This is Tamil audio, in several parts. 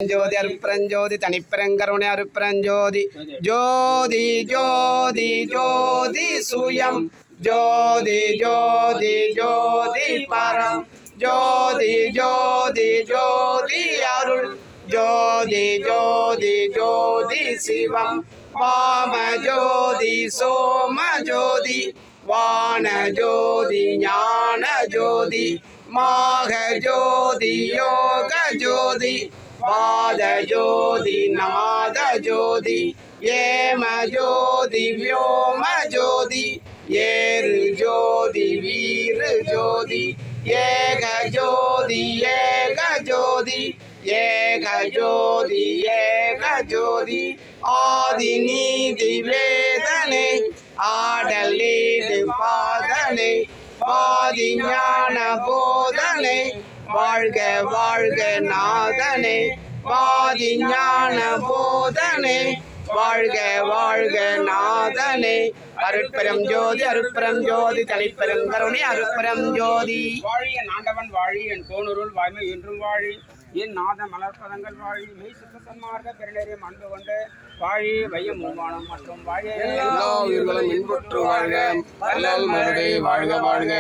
ஜோதி அருப்பரஞ்சோதி தனிப்பெருங்கருணை அருப்பரஞ்சோதி ஜோதி ஜோதி ஜோதி சுயம் ஜோதி ஜோதி ஜோதி பரம் ஜோதி ஜோதி ஜோதி அருள் ஜோதி ஜோதி ஜோதி சிவம் வாம ஜோதி சோம ஜோதி வான ஜோதி ஞான ஜோதி மாக ஜோதி யோக ஜோதி வாத ஜோதி நாத ஜோதி ஏம ஜோதி வியோம ஜோதி ஏறு ஜோதி வீரு ஜோதி ஏக ஜோதி ஏக ஜோதி ஏக ஜோதி ஏக ஜோதி ஆதி நீதி வேதனை ஆடல் நீதி பாதனை பாதி ஞான போதனை வாழ்க வாழ்க நாதனே பாதி ஞான போதனை வாழ்க வாழ்க நாதனே அருட்பெரும் ஜோதி அருட்பெரும் ஜோதி தனிப்பெரும் கருணை அருட்பெரும் ஜோதி வாழிய நாண்டவன் வாழி என் கோனூருள் வாய்மை என்றும் வாழி என் நாத மலர்பதங்கள் வாழி மெய் சுத்த சன்மார்க்க பெருநெறியும் அன்பு கொண்டு வாழி வையம் மூவானம் மற்றும் வாழிய எல்லா உயிர்களும் இன்புற்று வாழ்க எல்லால் மருடை வாழ்க வாழ்க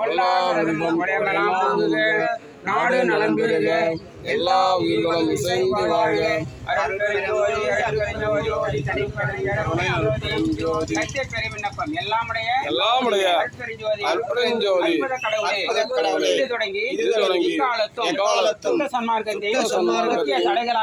எல்லா நாடு நலம் பெறுக எல்லா உயிர்களும் இசைந்து வாழ்க விண்ணப்பம் எல்லாமுடைய அற்புதஞ்சோதி தொடங்கி இது தொடங்கி எக்காலத்தும் சன்மார்க்கத்தை தடைகளாக